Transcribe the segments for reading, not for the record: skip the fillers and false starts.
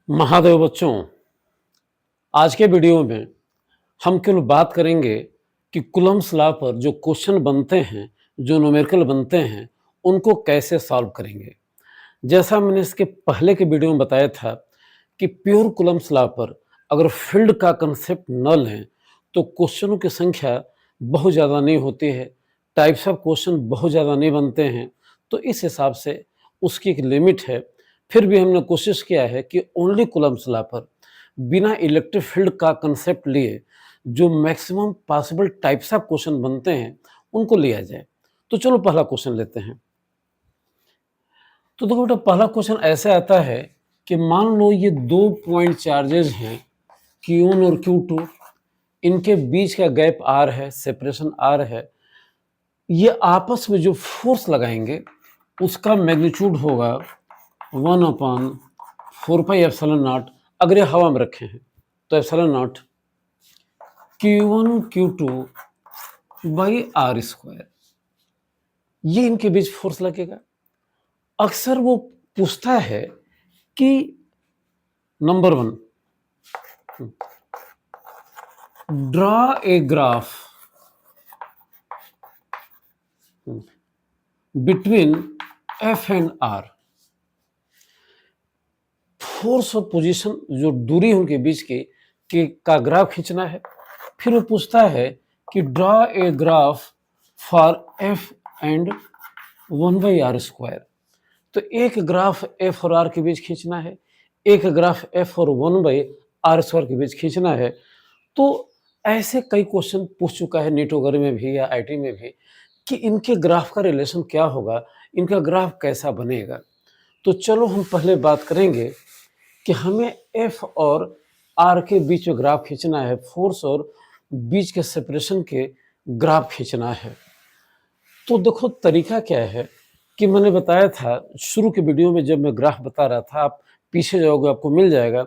महादेव बच्चों, आज के वीडियो में हम केवल बात करेंगे कि कूलम्ब्स लॉ पर जो क्वेश्चन बनते हैं, जो न्यूमेरिकल बनते हैं, उनको कैसे सॉल्व करेंगे। जैसा मैंने इसके पहले के वीडियो में बताया था कि प्योर कूलम्ब्स लॉ पर अगर फील्ड का कंसेप्ट न लें तो क्वेश्चनों की संख्या बहुत ज़्यादा नहीं होती है, टाइप्स ऑफ क्वेश्चन बहुत ज़्यादा नहीं बनते हैं। तो इस हिसाब से उसकी एक लिमिट है। फिर भी हमने कोशिश किया है कि ओनली कूलम्ब्स लॉ पर बिना इलेक्ट्रिक फील्ड का कंसेप्ट लिए जो maximum possible types of question बनते हैं उनको लिया जाए। तो चलो पहला क्वेश्चन लेते हैं। तो देखो बेटा, पहला क्वेश्चन ऐसे आता है कि मान लो ये 2 पॉइंट चार्जेज हैं Q1 और Q2, इनके बीच का गैप R है, सेपरेशन R है। ये आपस में जो फोर्स लगाएंगे उसका मैग्नीट्यूड होगा 1/4πε0। अगर ये हवा में रखे हैं तो ε0 Q1 Q2 बाई R², ये इनके बीच फोर्स लगेगा। अक्सर वो पूछता है कि number 1, draw a graph between F and R। Force और पोजीशन, जो दूरी है उनके बीच की का ग्राफ खींचना है। फिर वो पूछता है कि draw a graph for F and 1/r²। तो एक ग्राफ F और R के बीच खींचना है, एक ग्राफ F और 1/r² के बीच खींचना है। तो ऐसे कई क्वेश्चन पूछ चुका है नीट वगैरह में भी या आईटी में भी कि इनके ग्राफ का रिलेशन क्या होगा, इनका ग्राफ कैसा बनेगा। तो चलो हम पहले बात करेंगे कि हमें F और R के बीच में ग्राफ खींचना है, फोर्स और बीच के सेपरेशन के ग्राफ खींचना है। तो देखो तरीका क्या है कि मैंने बताया था शुरू के वीडियो में, जब मैं ग्राफ बता रहा था, आप पीछे जाओगे आपको मिल जाएगा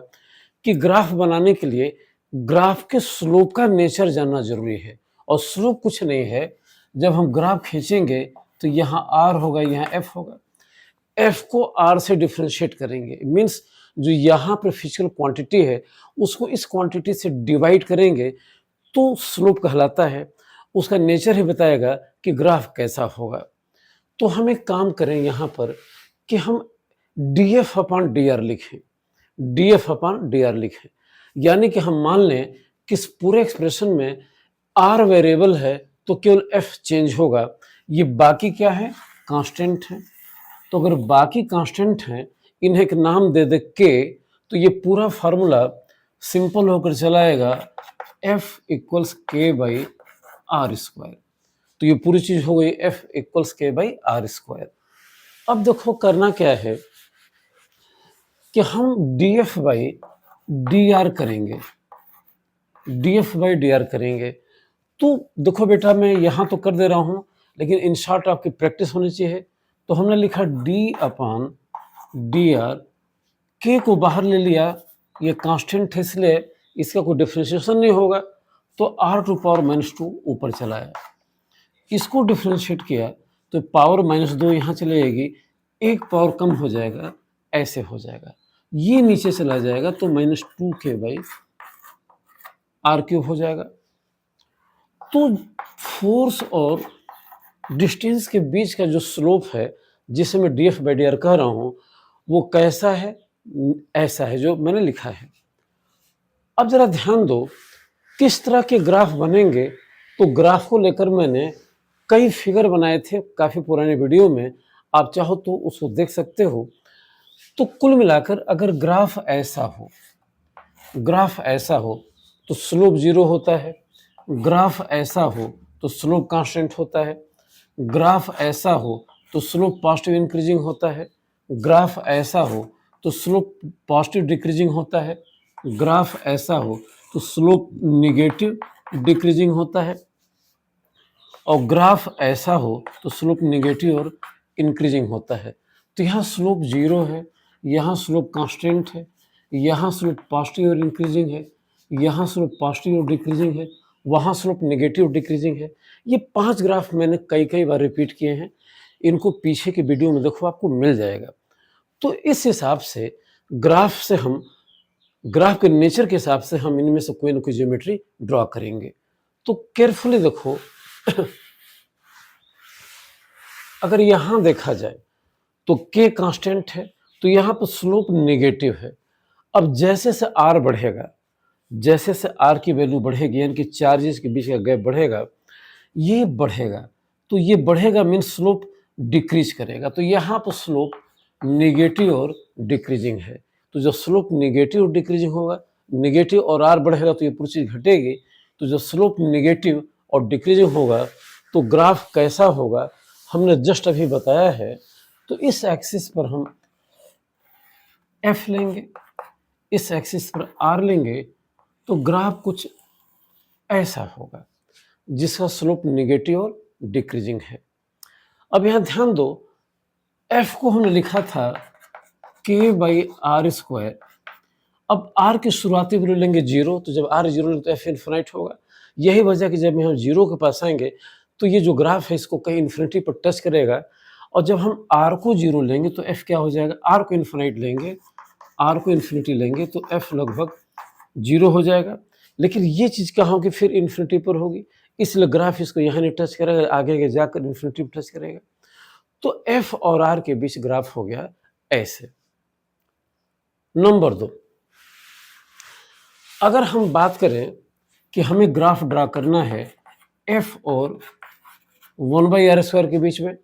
कि ग्राफ बनाने के लिए ग्राफ के स्लोप का नेचर जानना जरूरी है। और स्लोप कुछ नहीं है, जब हम ग्राफ खींचेंगे तो यहाँ R होगा, यहाँ F होगा। F को R से डिफ्रेंशिएट करेंगे, मीन्स जो यहाँ पर फिजिकल क्वांटिटी है उसको इस क्वांटिटी से डिवाइड करेंगे तो स्लोप कहलाता है। उसका नेचर ही बताएगा कि ग्राफ कैसा होगा। तो हम एक काम करें यहाँ पर कि हम dF/dr लिखें, dF/dr लिखें। यानी कि हम मान लें कि इस पूरे एक्सप्रेशन में R वेरिएबल है तो केवल F चेंज होगा। ये बाकी क्या है? कांस्टेंट है। तो अगर बाकी कांस्टेंट हैं, इन्हें एक नाम दे दे K, तो ये पूरा फार्मूला सिंपल होकर चलाएगा F = K/r²। तो ये पूरी चीज हो गई F = K/r²। अब देखो करना क्या है कि हम dF/dr करेंगे, dF/dr करेंगे। तो देखो बेटा, मैं यहाँ तो कर दे रहा हूँ, लेकिन इन शॉर्ट आपकी प्रैक्टिस होनी चाहिए। तो हमने लिखा d/dr, K को बाहर ले लिया, ये कांस्टेंट है इसलिए इसका कोई डिफ्रेंशिएशन नहीं होगा, तो r⁻² ऊपर चला आया। इसको डिफ्रेंशिएट किया तो पावर -2 यहाँ चले जाएगी, एक पावर कम हो जाएगा, ऐसे हो जाएगा, ये नीचे चला जाएगा तो -2K/r³ हो जाएगा। तो फोर्स और डिस्टेंस के बीच का जो स्लोप है, जिसे मैं dF/dr कह रहा हूँ, वो कैसा है? ऐसा है जो मैंने लिखा है। अब जरा ध्यान दो किस तरह के ग्राफ बनेंगे। तो ग्राफ को लेकर मैंने कई फिगर बनाए थे काफी पुराने वीडियो में, आप चाहो तो उसको देख सकते हो। तो कुल मिलाकर अगर ग्राफ ऐसा हो तो स्लोप 0 होता है, ग्राफ ऐसा हो तो स्लोप कांस्टेंट होता है, ग्राफ ऐसा हो तो स्लोप पॉजिटिव इंक्रीजिंग होता है, ग्राफ ऐसा हो तो स्लोप पॉजिटिव डिक्रीजिंग होता है, ग्राफ ऐसा हो तो स्लोप निगेटिव डिक्रीजिंग होता है, और ग्राफ ऐसा हो तो स्लोप निगेटिव और इंक्रीजिंग होता है। तो यहाँ स्लोप 0 है, यहाँ स्लोप कांस्टेंट है, यहाँ स्लोप पॉजिटिव और इंक्रीजिंग है, यहाँ स्लोप पॉजिटिव और डिक्रीजिंग है, वहाँ स्लोप नेगेटिव डिक्रीजिंग है। ये 5 ग्राफ मैंने कई बार रिपीट किए हैं, इनको पीछे के वीडियो में देखो, आपको मिल जाएगा। तो इस हिसाब से ग्राफ से हम ग्राफ के नेचर के हिसाब से हम इनमें से कोई ना कोई ज्योमेट्री ड्रॉ करेंगे। तो केयरफुली देखो, अगर यहां देखा जाए तो k कांस्टेंट है, तो यहां पर स्लोप नेगेटिव है। अब जैसे से r बढ़ेगा, जैसे से r की वैल्यू बढ़ेगी, यानी कि चार्जेस के बीच का गैप बढ़ेगा, ये बढ़ेगा, तो ये बढ़ेगा मीन्स स्लोप डिक्रीज करेगा। तो यहाँ पर स्लोप नेगेटिव और डिक्रीजिंग है। तो जो स्लोप नेगेटिव और डिक्रीजिंग होगा, नेगेटिव और r बढ़ेगा तो ये पूरी चीज घटेगी। तो जो स्लोप नेगेटिव और डिक्रीजिंग होगा तो ग्राफ कैसा होगा हमने जस्ट अभी बताया है। तो इस एक्सिस पर हम f लेंगे, इस एक्सिस पर r लेंगे, तो ग्राफ कुछ ऐसा होगा जिसका स्लोप नेगेटिव और डिक्रीजिंग है। अब यहां ध्यान दो, f को हमने लिखा था k/r²। अब r की शुरुआती वैल्यू लेंगे 0, तो जब r 0 लेंगे तो f इन्फिनाइट होगा। यही वजह कि जब हम 0 के पास आएंगे तो ये जो ग्राफ है इसको कहीं इन्फिनिटी पर टच करेगा, और जब हम r को 0 लेंगे तो f क्या हो जाएगा, r को इन्फिनाइट लेंगे, r को इन्फिनिटी लेंगे तो f लगभग 0 हो जाएगा। लेकिन ये चीज़ कहाँ होगी, फिर इन्फिनिटी पर होगी, इसलिए ग्राफ इसको यहाँ नहीं टच करेगा, आगे जाकर इन्फिनिटी पर टच करेगा। तो f और r के बीच ग्राफ हो गया ऐसे। नंबर 2, अगर हम बात करें कि हमें ग्राफ ड्रा करना है f और 1/r² के बीच में,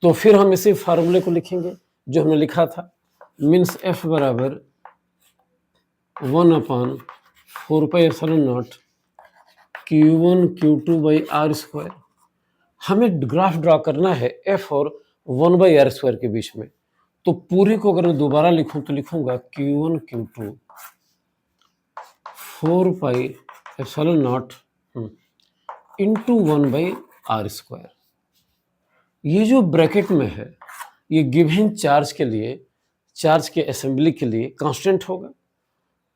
तो फिर हम इसी फार्मूले को लिखेंगे जो हमने लिखा था, मीन्स f बराबर 1/4πε0 q1 q2/r²। हमें ग्राफ ड्रा करना है f और 1/r² के बीच में। तो पूरे को अगर मैं दोबारा लिखूं तो लिखूंगा q1 q2 4πε0 इंटू 1/r²। ये जो ब्रैकेट में है ये गिवन चार्ज के लिए, चार्ज के असेंबली के लिए कांस्टेंट होगा।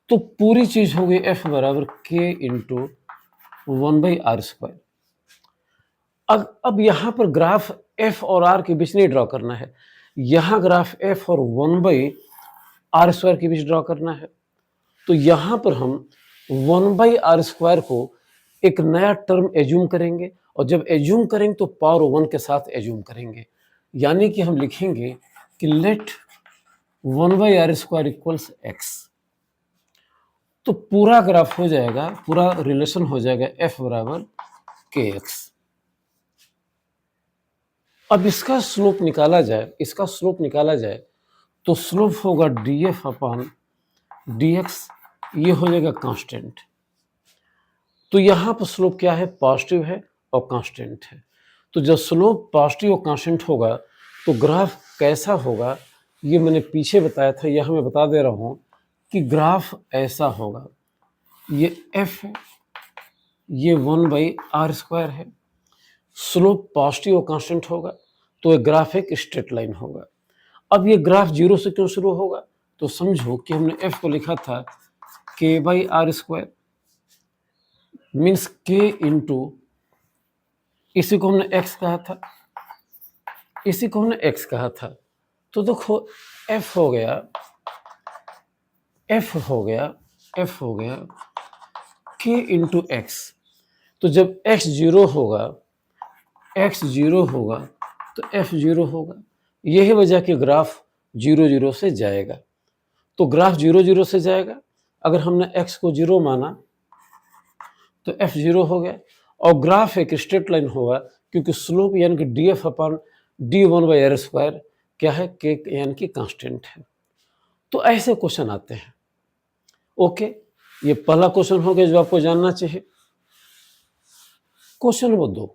तो पूरी चीज होगी f बराबर k इंटू 1/r²। अब यहां पर ग्राफ f और r के बीच नहीं ड्रॉ करना है, यहां ग्राफ f और 1/r² के बीच ड्रॉ करना है। तो यहां पर हम 1/r² को एक नया टर्म एज्यूम करेंगे, और जब एज्यूम करेंगे तो पावर 1 के साथ एज्यूम करेंगे, यानी कि हम लिखेंगे कि लेट 1/r² इक्वल्स x। तो पूरा ग्राफ हो जाएगा, पूरा रिलेशन हो जाएगा f बराबर kx। अब इसका स्लोप निकाला जाए, इसका स्लोप निकाला जाए तो स्लोप होगा df/dx, ये हो जाएगा कांस्टेंट। तो यहाँ पर स्लोप क्या है, पॉजिटिव है और कांस्टेंट है। तो जब स्लोप पॉजिटिव और कांस्टेंट होगा तो ग्राफ कैसा होगा, ये मैंने पीछे बताया था, यह मैं बता दे रहा हूँ कि ग्राफ ऐसा होगा। ये f है, ये 1/r² है, स्लोप पॉजिटिव और कांस्टेंट होगा तो ये ग्राफ एक स्ट्रेट लाइन होगा। अब ये ग्राफ 0 से क्यों शुरू होगा, तो समझो कि हमने f को लिखा था k/r², मीन्स k इंटू, इसी को हमने x कहा था, इसी को हमने x कहा था। तो देखो f हो गया, f हो गया, f हो गया k इंटू x। तो जब x 0 होगा, x 0 होगा तो f 0 होगा। यही वजह कि ग्राफ 0 0 से जाएगा। तो ग्राफ 0 0 से जाएगा, अगर हमने x को 0 माना तो f 0 हो गया, और ग्राफ एक स्ट्रेट लाइन होगा क्योंकि स्लोप यानी कि df/d1/r² क्या है, k यानी कि कांस्टेंट है। तो ऐसे क्वेश्चन आते हैं। ओके, ये पहला क्वेश्चन हो गया जो आपको जानना चाहिए। क्वेश्चन नंबर 2,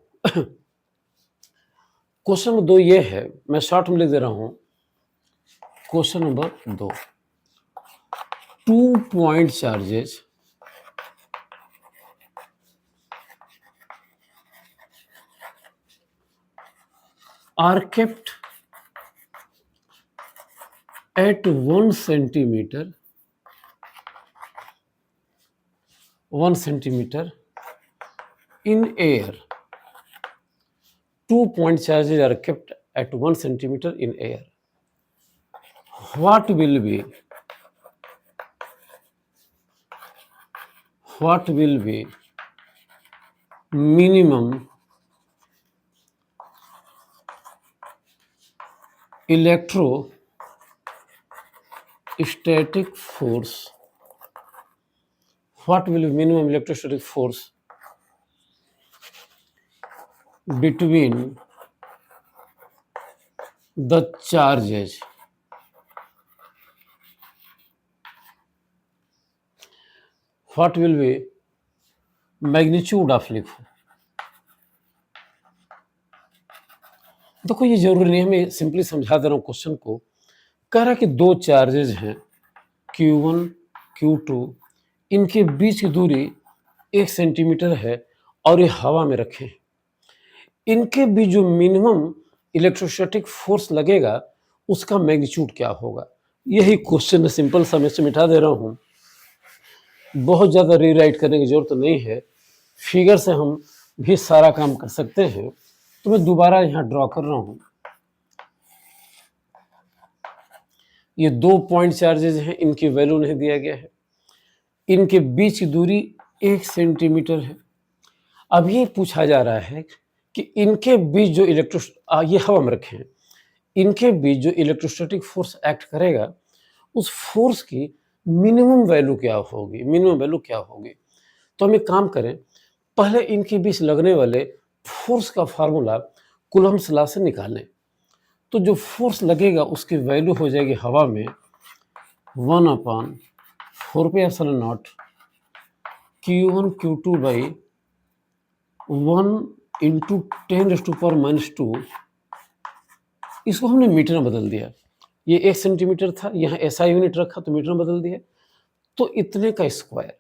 क्वेश्चन नंबर 2 ये है, मैं शॉर्ट में लिख दे रहा हूं। Question number 2, 2 point charges are kept at 1 centimeter in air. 2 point charges are kept at 1 centimeter in air. What will be what will be minimum electrostatic force, what will be minimum electrostatic force between the charges, what will be magnitude of लिखो। देखो ये जरूरी नहीं है, मैं simply समझा दे रहा हूँ क्वेश्चन को। कह रहा है कि दो चार्जेज हैं Q1 Q2, इनके बीच की दूरी 1 सेंटीमीटर है और ये हवा में रखे हैं। इनके बीच जो मिनिमम इलेक्ट्रोस्टैटिक फोर्स लगेगा उसका मैग्नीट्यूड क्या होगा, यही क्वेश्चन है। सिंपल सा मैं मिटा दे रहा हूँ, बहुत ज़्यादा रीराइट करने की जरूरत नहीं है, फिगर से हम भी सारा काम कर सकते हैं। तो मैं दोबारा यहाँ ड्रॉ कर रहा हूँ। ये 2 पॉइंट चार्जेज हैं, इनकी वैल्यू नहीं दिया गया है, इनके बीच की दूरी 1 सेंटीमीटर है। अब ये पूछा जा रहा है कि इनके बीच जो ये हवा में रखे हैं, इनके बीच जो इलेक्ट्रोस्टैटिक फोर्स एक्ट करेगा उस फोर्स की मिनिमम वैल्यू क्या होगी, मिनिमम वैल्यू क्या होगी। तो हम एक काम करें, पहले इनके बीच लगने वाले फोर्स का फार्मूला कूलम्ब्स लॉ से निकालें। तो जो फोर्स लगेगा उसकी वैल्यू हो जाएगी हवा में 1/4πε0 Q1 Q2 बाई 1 इंटू 10⁻²। इसको हमने मीटर में बदल दिया, ये 1 सेंटीमीटर था, यहाँ SI यूनिट रखा तो मीटर में बदल दिया, तो इतने का स्क्वायर।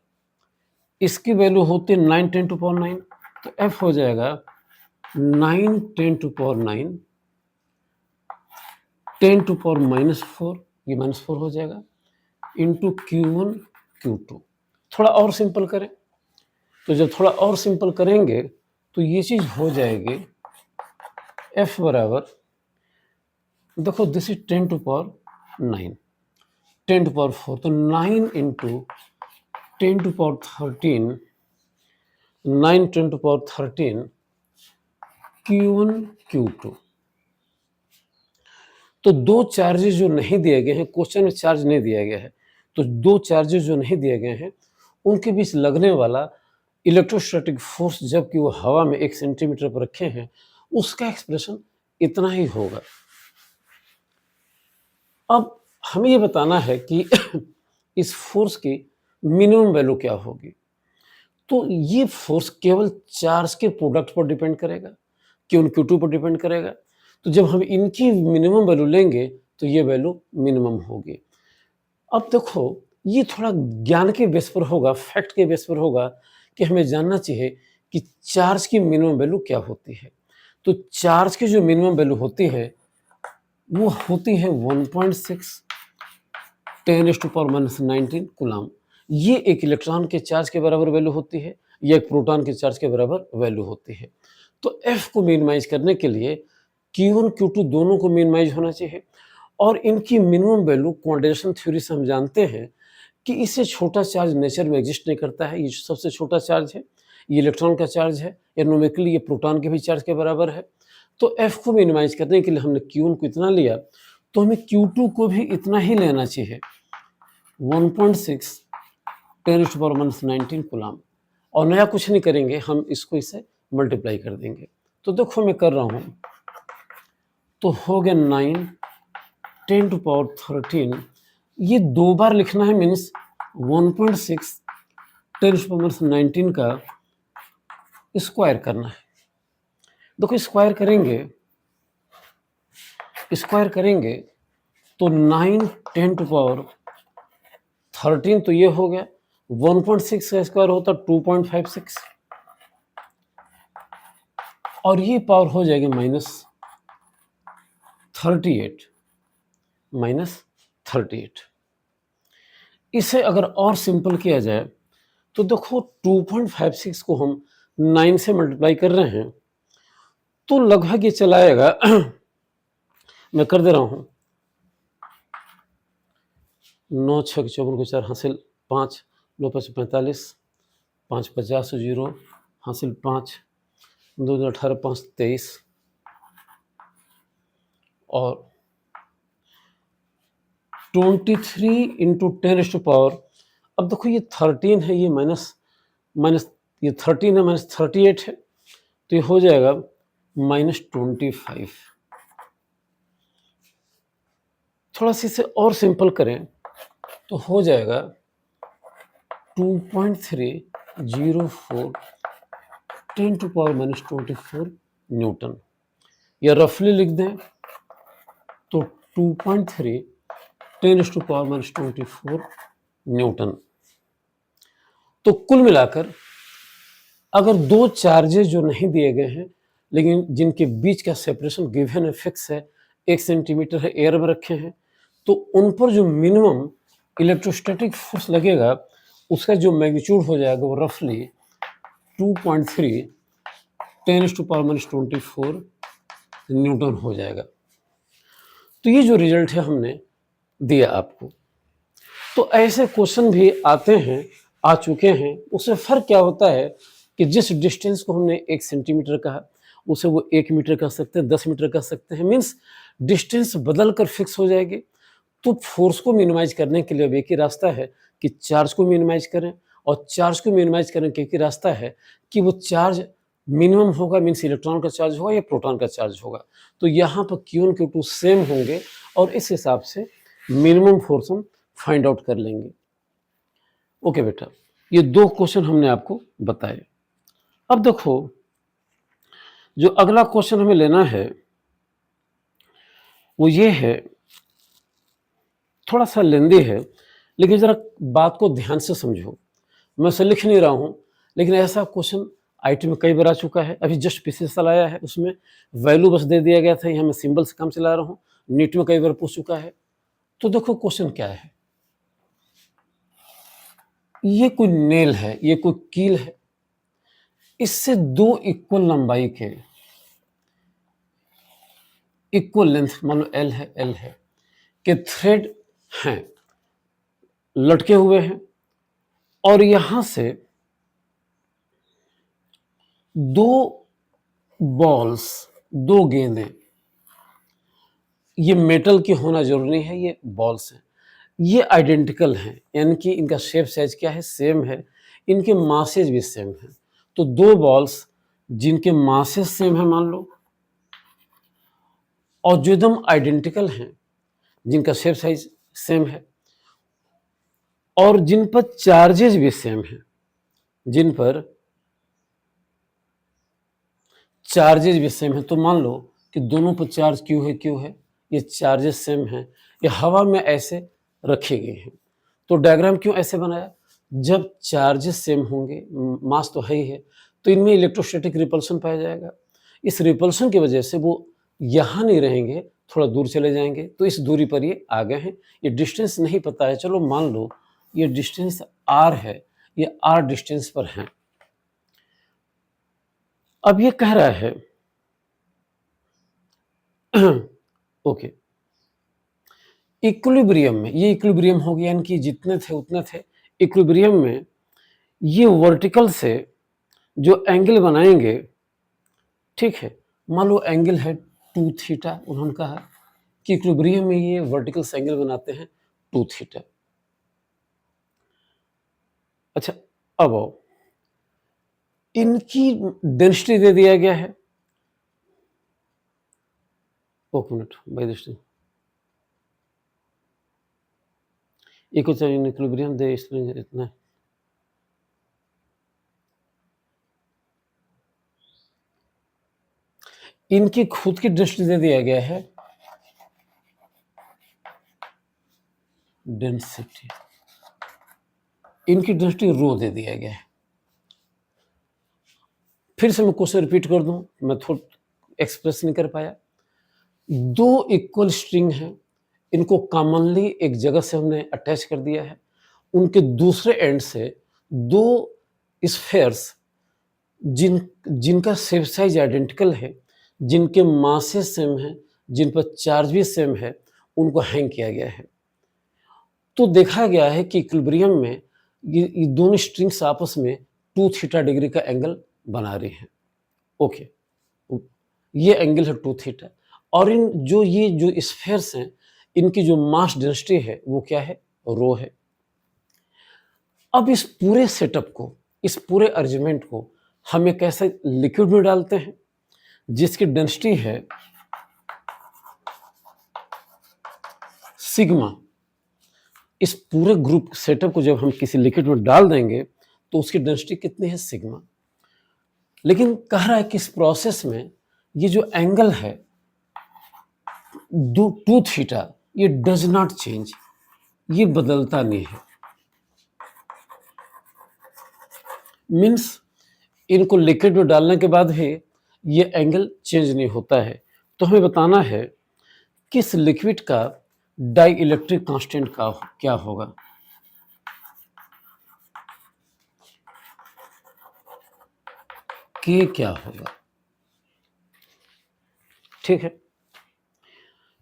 इसकी वैल्यू होती है 9 10⁻9, तो F हो जाएगा 9 10⁻9 10⁻⁻4, ये -4 हो जाएगा, इंटू Q1 Q2। थोड़ा और सिंपल करें, तो जब थोड़ा और सिंपल करेंगे तो ये चीज़ हो जाएगी F बराबर, देखो दिस इज 10⁻9 10⁻4, तो 9 इंटू 10⁻13 9 10⁻13 Q1 Q2। तो दो चार्जेस जो नहीं दिए गए हैं, क्वेश्चन में चार्ज नहीं दिया गया है, तो दो चार्जेस जो नहीं दिए गए हैं उनके बीच लगने वाला इलेक्ट्रोस्टैटिक फोर्स जबकि वो हवा में 1 सेंटीमीटर पर रखे हैं, उसका एक्सप्रेशन इतना ही होगा। अब हमें ये बताना है कि इस फोर्स की मिनिमम वैल्यू क्या होगी। तो ये फोर्स केवल चार्ज के प्रोडक्ट पर डिपेंड करेगा, Q1 Q2 पर डिपेंड करेगा। तो जब हम इनकी मिनिमम वैल्यू लेंगे तो ये वैल्यू मिनिमम होगी। अब देखो ये थोड़ा ज्ञान के बेस पर होगा, फैक्ट के बेस पर होगा कि हमें जानना चाहिए कि चार्ज की मिनिमम वैल्यू क्या होती है। तो चार्ज की जो मिनिमम वैल्यू होती है वो होती है 1.6 10⁻⁻19 कूलम। ये एक इलेक्ट्रॉन के चार्ज के बराबर वैल्यू होती है, ये एक प्रोटॉन के चार्ज के बराबर वैल्यू होती है। तो F को मिनिमाइज करने के लिए Q1 Q2 दोनों को मिनिमाइज होना चाहिए, और इनकी मिनिमम वैल्यू क्वांटाइजेशन थ्योरी से हम जानते हैं कि इससे छोटा चार्ज नेचर में एग्जिस्ट नहीं करता है। ये सबसे छोटा चार्ज है, ये इलेक्ट्रॉन का चार्ज है, या न्यूमेरिकली ये प्रोटॉन के भी चार्ज के बराबर है। तो F को मिनिमाइज करने के लिए हमने Q1 को इतना लिया, तो हमें Q2 को भी इतना ही लेना चाहिए, 1.6 10⁻⁻19 कूलम, और नया कुछ नहीं करेंगे, हम इसको इसे मल्टीप्लाई कर देंगे। तो देखो मैं कर रहा हूँ, तो हो गया 9 10⁻13, ये दो बार लिखना है, मीन्स 1.6 10⁻19 का स्क्वायर करना है। देखो स्क्वायर करेंगे तो 9 10⁻13 तो ये हो गया, 1.6 का स्क्वायर होता 2.56, और ये पावर हो जाएगी -38। इसे अगर और सिंपल किया जाए तो देखो 2.56 को हम 9 से मल्टीप्लाई कर रहे हैं तो लगभग ये चला आएगा मैं कर दे रहा हूं, 9 6 54 को 4 हासिल 5 9 5 45 5 50 0 हासिल 5, 2 2 18 5 23 और 23 इंटू 10⁻⁴। अब देखो ये 13 है, ये माइनस माइनस ये 13 है, माइनस 38 है, तो ये हो जाएगा -25। थोड़ा सा इसे और सिंपल करें तो हो जाएगा 2.304 10⁻⁻24 न्यूटन, या रफली लिख दें तो 2.3 10⁻⁻24 न्यूटन। तो कुल मिलाकर अगर दो चार्जेस जो नहीं दिए गए हैं लेकिन जिनके बीच का सेपरेशन गिवन है, फिक्स है, 1 सेंटीमीटर है, एयर में रखे हैं, तो उन पर जो मिनिमम इलेक्ट्रोस्टैटिक फोर्स लगेगा उसका जो मैग्नीट्यूड हो जाएगा वो रफली 2.3 10⁻⁻24 न्यूटन हो जाएगा। तो ये जो रिजल्ट है हमने दिया आपको। तो ऐसे क्वेश्चन भी आते हैं, आ चुके हैं। उससे फर्क क्या होता है कि जिस डिस्टेंस को हमने 1 सेंटीमीटर कहा उसे वो 1 मीटर कह सकते हैं, 10 मीटर कह सकते हैं, मीन्स डिस्टेंस बदल कर फिक्स हो जाएगी। तो फोर्स को मिनिमाइज करने के लिए अब एक ही रास्ता है कि चार्ज को मिनिमाइज करें, और चार्ज को मिनिमाइज करने का एक ही रास्ता है कि वो चार्ज मिनिमम होगा, मीन्स इलेक्ट्रॉन का चार्ज होगा या प्रोटॉन का चार्ज होगा। तो यहाँ पर Q1 Q2 सेम होंगे और इस हिसाब से मिनिमम फोर्स हम फाइंड आउट कर लेंगे। ओके बेटा, ये दो क्वेश्चन हमने आपको बताए। अब देखो जो अगला क्वेश्चन हमें लेना है वो ये है, थोड़ा सा लेंदी है लेकिन जरा बात को ध्यान से समझो। मैं उसे लिख नहीं रहा हूं, लेकिन ऐसा क्वेश्चन आईटी में कई बार आ चुका है। अभी जस्ट पीछे साल आया है, उसमें वैल्यू बस दे दिया गया था, यहाँ मैं सिंबल से काम चला रहा हूँ। नीट में कई बार पूछ चुका है। तो देखो क्वेश्चन क्या है, ये कोई नेल है, ये कोई कील है, इससे दो इक्वल लंबाई के, इक्वल लेंथ, मान लो L है, L है, के थ्रेड हैं, लटके हुए हैं, और यहां से दो बॉल्स, दो गेंदें, ये मेटल की होना जरूरी नहीं है, ये बॉल्स हैं, ये आइडेंटिकल हैं, यानी कि इनका शेप साइज क्या है, सेम है, इनके मासेज भी सेम है। तो दो बॉल्स जिनके मासेज सेम है मान लो, और जो एकदम आइडेंटिकल हैं, जिनका शेप साइज सेम है, और जिन पर चार्जेज भी सेम है, जिन पर चार्जेज भी सेम है, तो मान लो कि दोनों पर चार्ज क्यू है, क्यू है, ये चार्जेस सेम हैं, ये हवा में ऐसे रखे गए हैं। तो डायग्राम क्यों ऐसे बनाया, जब चार्जेस सेम होंगे, मास तो है ही है, तो इनमें इलेक्ट्रोस्टैटिक रिपल्शन पाया जाएगा। इस रिपल्शन की वजह से वो यहाँ नहीं रहेंगे, थोड़ा दूर चले जाएंगे, तो इस दूरी पर ये आ गए हैं। ये डिस्टेंस नहीं पता है, चलो मान लो ये डिस्टेंस r है, ये r डिस्टेंस पर है। अब ये कह रहा है ओके, इक्विलिब्रियम में, ये इक्विलिब्रियम हो गया, यानी कि जितने थे उतने थे। इक्विलिब्रियम में ये वर्टिकल से जो एंगल बनाएंगे, ठीक है, मान लो एंगल है 2 थीटा, उन्होंने कहा कि इक्विलिब्रियम में ये वर्टिकल से एंगल बनाते हैं 2 थीटा। अच्छा, अब आओ, इनकी डेंसिटी दे दिया गया है, एक मिनट बाय दृष्टि, एक इक्विलिब्रियम दे इतना, इनकी खुद की डेंसिटी दे दिया गया है, डेंसिटी, इनकी डेंसिटी रो दे दिया गया है। फिर से मैं क्वेश्चन रिपीट कर दूं, मैं थोड़ा एक्सप्रेस नहीं कर पाया। दो इक्वल स्ट्रिंग हैं, इनको कॉमनली एक जगह से हमने अटैच कर दिया है, उनके दूसरे एंड से दो स्फेयर्स जिनका शेप साइज आइडेंटिकल है, जिनके मासेस सेम हैं, जिन पर चार्ज भी सेम है, उनको हैंग किया गया है। तो देखा गया है कि इक्विलिब्रियम में ये दोनों स्ट्रिंग्स आपस में 2 थीटा डिग्री का एंगल बना रही हैं। ओके, ये एंगल है 2 थीटा, और ये जो स्फेयर्स हैं, इनकी जो मास डेंसिटी है वो क्या है, रो है। अब इस पूरे सेटअप को, इस पूरे अरेंजमेंट को हम एक ऐसे लिक्विड में डालते हैं जिसकी डेंसिटी है सिग्मा। इस पूरे ग्रुप सेटअप को जब हम किसी लिक्विड में डाल देंगे तो उसकी डेंसिटी कितनी है, सिग्मा। लेकिन कह रहा है कि इस प्रोसेस में ये जो एंगल है 2 थीटा, ये डज नॉट चेंज, ये बदलता नहीं है। मीन्स इनको लिक्विड में डालने के बाद भी ये एंगल चेंज नहीं होता है। तो हमें बताना है कि इस लिक्विड का डाई इलेक्ट्रिक कांस्टेंट का क्या होगा। के क्या होगा, ठीक है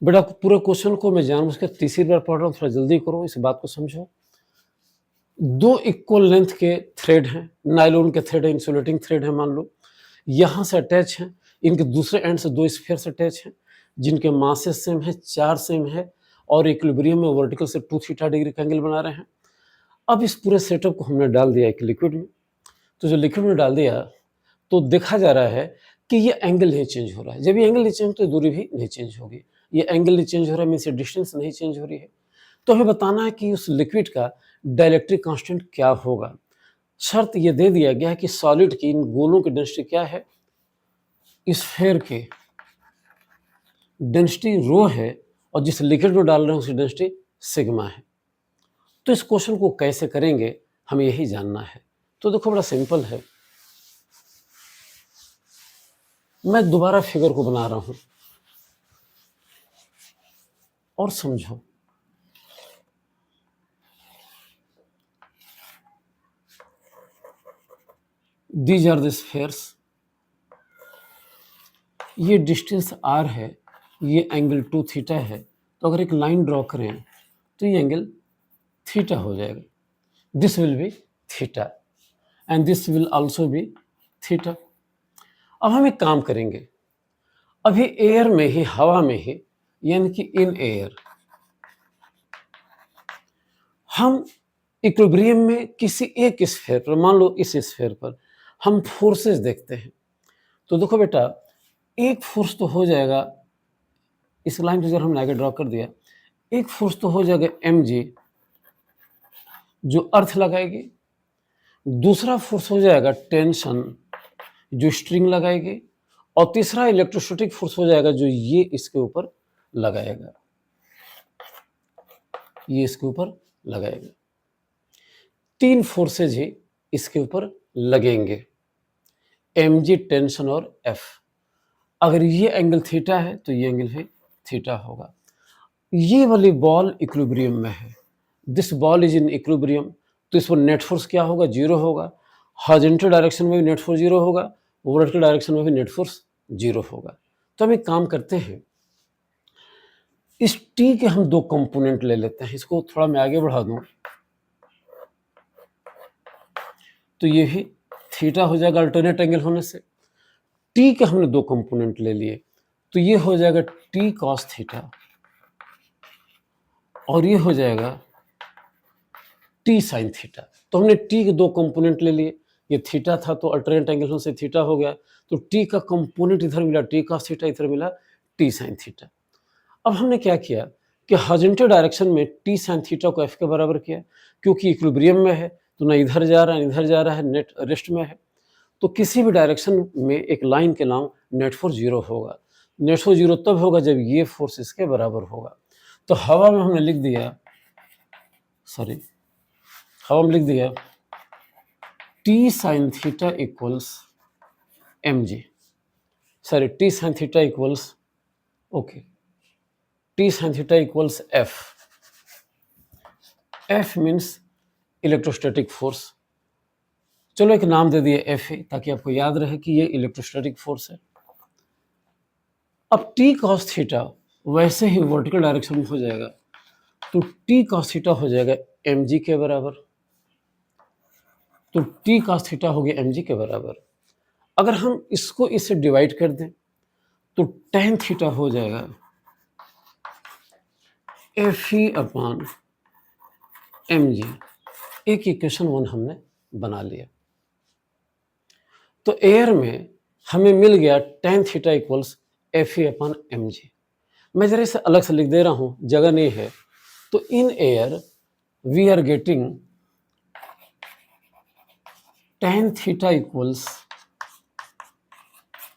बेटा। पूरे क्वेश्चन को मैं जानबूझकर तीसरी बार पढ़ रहा हूँ, थोड़ा जल्दी करो, इस बात को समझो। 2 इक्वल लेंथ के थ्रेड हैं, नायलॉन के थ्रेड है, इंसुलेटिंग थ्रेड है, मान लो यहाँ से अटैच हैं, इनके दूसरे एंड से 2 स्फीयर से अटैच हैं जिनके मासेस सेम है, 4 सेम है, और इक्विलिब्रियम में वर्टिकल से 2 थीटा डिग्री का एंगल बना रहे हैं। अब इस पूरे सेटअप को हमने डाल दिया एक लिक्विड में, तो जो लिक्विड में डाल दिया तो देखा जा रहा है कि ये एंगल नहीं चेंज हो रहा है। जब ये एंगल नहीं चेंज तो दूरी भी नहीं चेंज होगी। ये एंगल नहीं चेंज हो रहा है मीन्स ये डिस्टेंस नहीं चेंज हो रही है। तो हमें बताना है कि उस लिक्विड का डाइलेक्ट्रिक कांस्टेंट क्या होगा। शर्त ये दे दिया गया है कि सॉलिड की इन गोलों की डेंसिटी क्या है, स्फेयर के डेंसिटी रो है, और जिस लिक्विड में डाल रहे हैं उसकी डेंसिटी सिग्मा है। तो इस क्वेश्चन को कैसे करेंगे हमें यही जानना है। तो देखो बड़ा सिंपल है, मैं दोबारा फिगर को बना रहा हूं और समझो। दीज आर द स्फेयर्स, ये डिस्टेंस r है, ये एंगल 2 थीटा है। तो अगर एक लाइन ड्रॉ करें तो ये एंगल थीटा हो जाएगा, this will be theta and this will also be theta. अब हम एक काम करेंगे, अभी एयर में ही, हवा में ही, यानी कि इन एयर, हम इक्विलिब्रियम में किसी एक स्फीयर पर, मान लो इस स्फीयर पर, हम फोर्सेस देखते हैं। तो देखो बेटा, एक फोर्स तो हो जाएगा, इस लाइन को अगर हमने आगे ड्रॉ कर दिया, एक फोर्स तो हो जाएगा mg जो अर्थ लगाएगी, दूसरा फोर्स हो जाएगा टेंशन जो स्ट्रिंग लगाएगी, और तीसरा इलेक्ट्रोस्टैटिक फोर्स हो जाएगा जो ये इसके ऊपर लगाएगा, ये इसके ऊपर लगाएगा। 3 फोर्सेज ही इसके ऊपर लगेंगे, mg, टेंशन और F। अगर ये एंगल थीटा है तो ये एंगल भी थीटा होगा। ये वाली बॉल इक्विलिब्रियम में है, this ball is in equilibrium, तो इस पर नेट फोर्स क्या होगा, 0 होगा। हॉरिजॉन्टल डायरेक्शन में भी नेट फोर्स 0 होगा, वर्टिकल डायरेक्शन में भी नेट फोर्स 0 होगा। तो हम एक काम करते हैं, इस टी के हम 2 कंपोनेंट ले लेते हैं, इसको थोड़ा मैं आगे बढ़ा दूं तो ये भी थीटा हो जाएगा अल्टरनेट एंगल होने से। टी के हमने 2 कंपोनेंट ले लिए, तो ये हो जाएगा टी कॉस थीटा, और ये हो जाएगा टी साइन थीटा। तो हमने टी के 2 कंपोनेंट ले लिए, ये थीटा था तो अल्टरनेट एंगल होने से थीटा हो गया, तो टी का कंपोनेंट इधर मिला टी कॉस थीटा, इधर मिला टी साइन थीटा। अब हमने क्या किया कि हॉरिजॉन्टल डायरेक्शन में टी साइन थीटा को एफ के बराबर किया, क्योंकि इक्विलिब्रियम में है तो ना इधर जा रहा है ना इधर जा रहा है, नेट रेस्ट में है, तो किसी भी डायरेक्शन में एक लाइन के नाम नेट फोर्स 0 होगा। नेट फोर्स 0 तब होगा जब ये फोर्स इसके बराबर होगा। तो हवा में हमने लिख दिया, हवा में लिख दिया T sine theta equals mg, T sine theta equals T sine theta equals f means electrostatic force. चलो एक नाम दे दिए एफ है ताकि आपको याद रहे कि ये इलेक्ट्रोस्टैटिक फोर्स है। अब टी कॉस थीटा वैसे ही वर्टिकल डायरेक्शन में हो जाएगा, तो टी कॉस थीटा हो जाएगा mg के बराबर। तो टी cos थीटा हो गया mg के बराबर। अगर हम इसको इससे डिवाइड कर दें तो tan थीटा हो जाएगा Fe अपॉन mg। एक इक्वेशन 1 हमने बना लिया। तो एयर में हमें मिल गया tan theta equals Fe upon mg। मैं जरा इसे अलग से लिख दे रहा हूं, जगह नहीं है। तो in air we are getting tan theta equals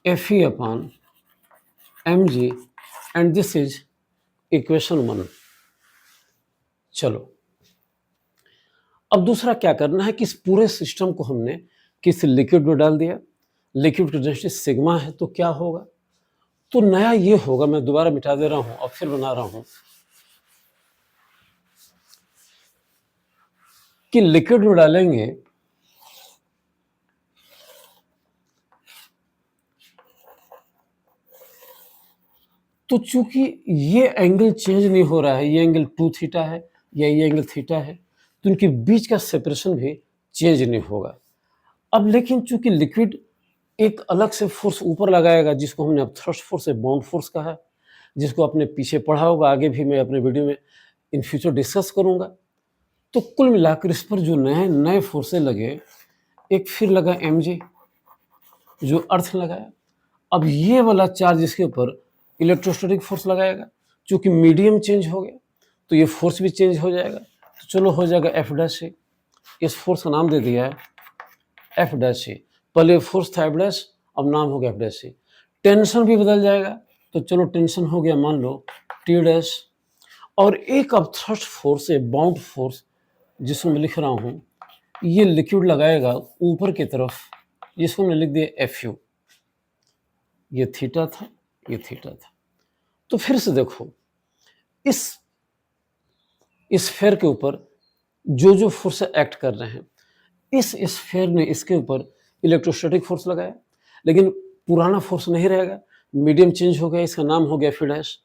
Fe upon mg and this is equation 1। चलो अब दूसरा क्या करना है कि इस पूरे सिस्टम को हमने किसी लिक्विड में डाल दिया। लिक्विड की डेंसिटी सिग्मा है, तो क्या होगा? तो नया ये होगा, मैं दोबारा मिटा दे रहा हूं और फिर बना रहा हूं कि लिक्विड में डालेंगे तो चूंकि ये एंगल चेंज नहीं हो रहा है, ये एंगल 2 थीटा है या ये एंगल थीटा है, तो इनके बीच का सेपरेशन भी चेंज नहीं होगा। अब लेकिन चूंकि लिक्विड एक अलग से फोर्स ऊपर लगाएगा, जिसको हमने अब थ्रस्ट फोर्स से बाउंड फोर्स कहा है, जिसको आपने पीछे पढ़ा होगा, आगे भी मैं अपने वीडियो में इन फ्यूचर डिस्कस करूंगा। तो कुल मिलाकर इस पर जो नए नए फोर्सें लगे, एक फिर लगा mg जो अर्थ लगाया। अब ये वाला चार्ज इसके ऊपर इलेक्ट्रोस्टैटिक फोर्स लगाएगा, चूंकि मीडियम चेंज हो गया तो ये फोर्स भी चेंज हो जाएगा। तो चलो हो जाएगा एफ डैश ए। इस फोर्स का नाम दे दिया है एफ डैश ए। पहले फोर्स था एफ डैश, अब नाम हो गया एफ डैश ए। टेंशन भी बदल जाएगा, तो चलो टेंशन हो गया मान लो टी डैश। और एक अब थ्रस्ट फोर्स है बाउंड फोर्स, जिसको मैं लिख रहा हूँ, ये लिक्विड लगाएगा ऊपर की तरफ, जिसको मैं लिख दिया एफ यू। ये थीटा था, ये थीटा था। तो फिर से देखो, इस स्फेयर के ऊपर जो जो फोर्स एक्ट कर रहे हैं, इस स्फेयर ने इसके ऊपर इलेक्ट्रोस्टैटिक फोर्स लगाया, लेकिन पुराना फोर्स नहीं रहेगा, मीडियम चेंज हो गया, इसका नाम हो गया फिर डैश।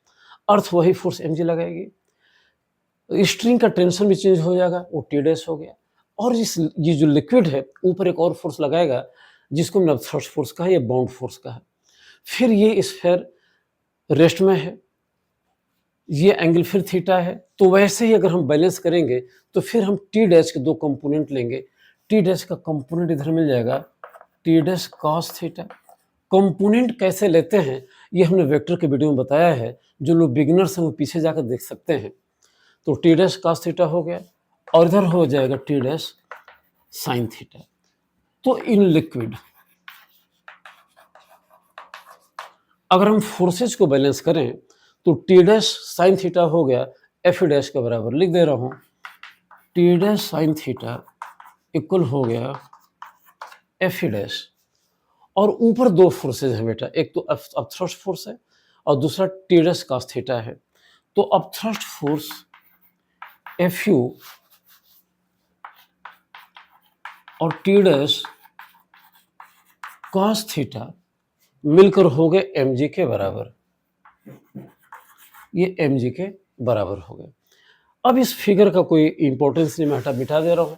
अर्थ वही फोर्स mg लगाएगी। स्ट्रिंग का टेंशन भी चेंज हो जाएगा, वो टी डैश हो गया। और ये जो लिक्विड है ऊपर एक और फोर्स लगाएगा, जिसको मैंने थ्रस्ट फोर्स कहा या बाउंड फोर्स कहा। फिर ये स्फेयर रेस्ट में है, ये एंगल फिर थीटा है। तो वैसे ही अगर हम बैलेंस करेंगे तो फिर हम टी डैश के 2 कंपोनेंट लेंगे। टी डैश का कंपोनेंट इधर मिल जाएगा T dash cos theta. Component कैसे लेते हैं ये हमने वेक्टर के वीडियो में बताया है, जो लोग बिगिनर्स हैं वो पीछे जाकर देख सकते हैं। तो टी डैश कॉस थीटा हो गया और इधर हो जाएगा टी डैश साइन थीटा। तो इन लिक्विड अगर हम फोर्सेज को बैलेंस करें तो टी डैश साइन थीटा हो गया एफ डैश के बराबर। लिख दे रहा हूं T dash sine theta equal हो गया एफ डैश। और ऊपर 2 फोर्सेज है बेटा, एक तो अब थ्रस्ट फोर्स है और दूसरा टी डैश कॉस थीटा है। तो अब थ्रस्ट फोर्स एफ यू और टी डैश कॉस थीटा मिलकर हो गए mg के बराबर। ये mg के बराबर हो गए। अब इस फिगर का कोई इंपॉर्टेंस नहीं, मैं मिटा दे रहा हूं।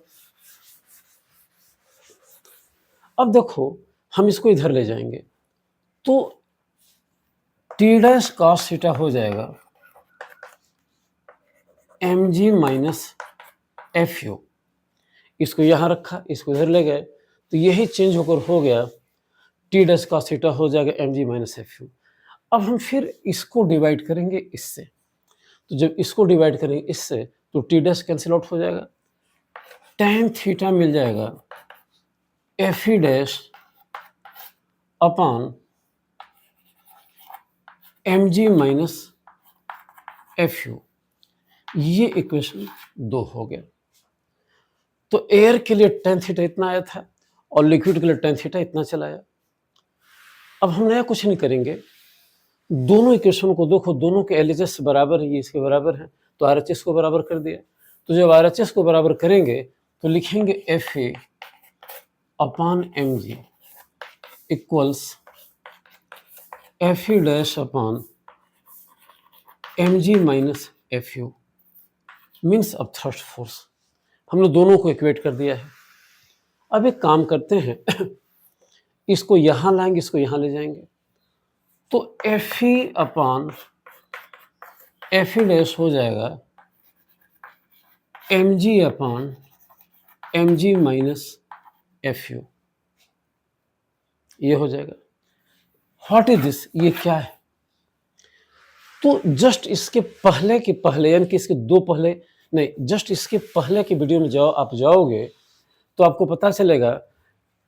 अब देखो हम इसको इधर ले जाएंगे तो टी डैश कॉस थीटा हो जाएगा mg माइनस एफ यू। इसको यहां रखा, इसको इधर ले गए, तो यही चेंज होकर हो गया टी डैश कॉस थीटा हो जाएगा mg माइनस एफ यू। अब हम फिर इसको डिवाइड करेंगे इससे, तो जब इसको डिवाइड करेंगे इससे तो टी डैश कैंसिल आउट हो जाएगा, tan थीटा मिल जाएगा F E dash upon mg minus F U. ये इक्वेशन 2 हो गया। तो एयर के लिए tan थीटा इतना आया था और लिक्विड के लिए tan थीटा इतना चला आया। अब हम नया कुछ नहीं करेंगे, दोनों इक्वेशन को देखो, दोनों के LHS बराबर है, ये इसके बराबर है, तो RHS को बराबर कर दिया। तो जब RHS को बराबर करेंगे तो लिखेंगे F A upon mg equals F E dash upon mg minus F you means अब थ्रस्ट फोर्स। हमने दोनों को इक्वेट कर दिया है। अब एक काम करते हैं इसको यहाँ लाएंगे, इसको यहाँ ले जाएंगे, तो F E upon F E dash हो जाएगा M G upon M G minus F U, ये हो जाएगा। व्हाट इज दिस, ये क्या है? तो जस्ट इसके पहले के पहले, यानी कि इसके दो पहले नहीं, जस्ट इसके पहले की वीडियो में आप जाओगे तो आपको पता चलेगा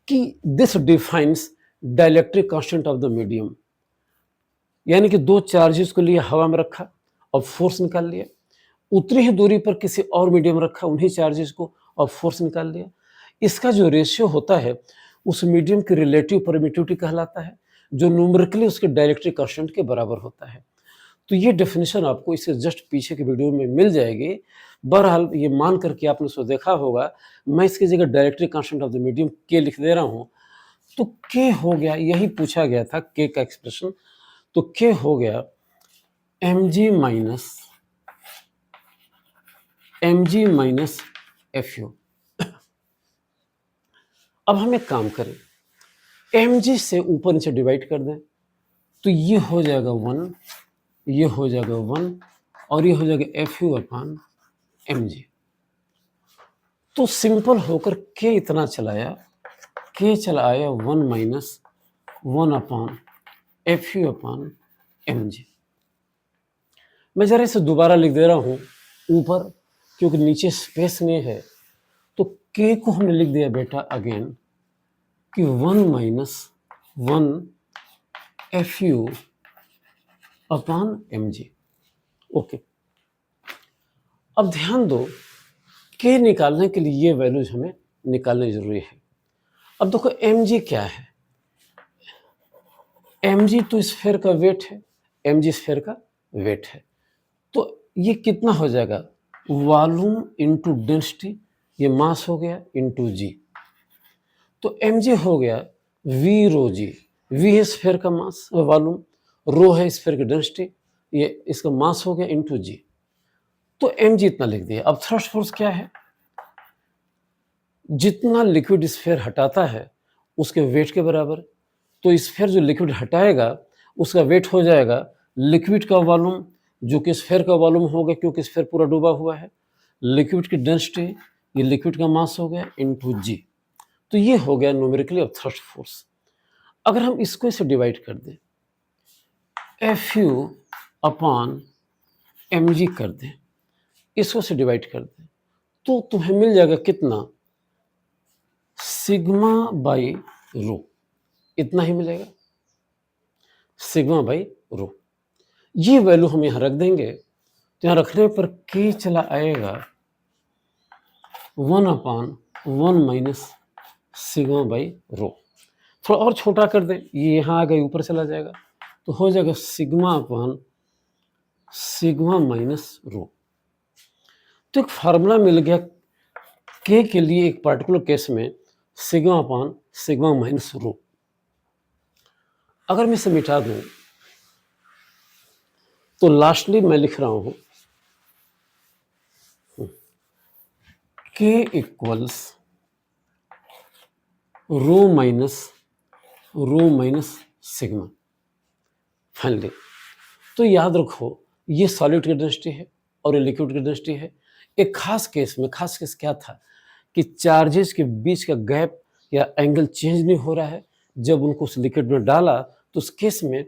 कि this defines dielectric constant of the medium, यानी कि दो चार्जेस को लिए हवा में रखा और फोर्स निकाल लिया, उतनी ही दूरी पर किसी और मीडियम रखा, उन्हीं चार्जेस को, और फोर्स निकाल लिया। इसका जो रेशियो होता है उस मीडियम की रिलेटिव परमिटिविटी कहलाता है, जो न्यूमेरिकली उसके डाइलेक्ट्रिक कांस्टेंट के बराबर होता है। तो ये डेफिनेशन आपको इससे जस्ट पीछे की वीडियो में मिल जाएगी। बहरहाल ये मान करके आपने उसको देखा होगा, मैं इसकी जगह dielectric constant of the medium के लिख दे रहा हूँ। तो के हो गया, यही पूछा गया था के का एक्सप्रेशन, तो के हो गया M G minus F U. अब हम एक काम करें, एम जी से ऊपर नीचे डिवाइड कर दें, तो ये हो जाएगा 1, ये हो जाएगा 1, और ये हो जाएगा F U upon M G. तो सिंपल होकर के इतना चलाया, के चला आया 1 minus 1 upon F U upon M G. मैं जरा इसे दोबारा लिख दे रहा हूँ ऊपर, क्योंकि नीचे स्पेस नहीं है। तो के को हमने लिख दिया बेटा अगेन कि 1 minus 1 F U upon M G. Okay, अब ध्यान दो, के निकालने के लिए ये वैल्यूज हमें निकालनी जरूरी है। अब देखो एम जी क्या है, एम जी तो स्फीयर का वेट है, एम जी स्फीयर का वेट है। तो ये कितना हो जाएगा, वॉल्यूम इंटू डेंसिटी, ये मास हो गया इंटू जी। तो एम जी हो गया वी रो जी, वी है स्फीयर का मास वॉल्यूम, रो है स्फीयर की डेंसिटी, ये इसका मास हो गया इंटू जी। तो एम जी इतना लिख दिया। अब थ्रस्ट फोर्स क्या है, जितना लिक्विड स्फीयर हटाता है उसके वेट के बराबर। तो स्फीयर जो लिक्विड हटाएगा उसका वेट हो जाएगा लिक्विड का वॉल्यूम, जो कि स्फीयर का वॉल्यूम होगा क्योंकि स्फीयर पूरा डूबा हुआ है, लिक्विड की डेंसिटी, ये लिक्विड का मास हो गया इंटू जी। तो ये हो गया न्यूमेरिकली ऑफ थ्रस्ट फोर्स। अगर हम इसको इसे डिवाइड कर दें, F U upon M G कर दें, इसको से डिवाइड कर दें, तो तुम्हें मिल जाएगा कितना, सिग्मा बाई रो, इतना ही मिलेगा, सिग्मा बाई रो। ये वैल्यू हम यहां रख देंगे, तो यहां रखने पर के चला आएगा 1 upon 1 minus sigma by rho. थोड़ा और छोटा कर दें, ये यहां आ गए ऊपर चला जाएगा, तो हो जाएगा sigma upon sigma minus rho. तो एक फार्मूला मिल गया के लिए, एक पार्टिकुलर केस में sigma upon sigma minus rho. अगर मैं इसे मिटा दूं तो लास्टली मैं लिख रहा हूं के equals rho minus sigma finally. तो याद रखो, ये सॉलिड की डेंसिटी है और ये लिक्विड की डेंसिटी है। एक खास केस में, खास केस क्या था कि चार्जेस के बीच का गैप या एंगल चेंज नहीं हो रहा है। जब उनको उस लिक्विड में डाला तो उस केस में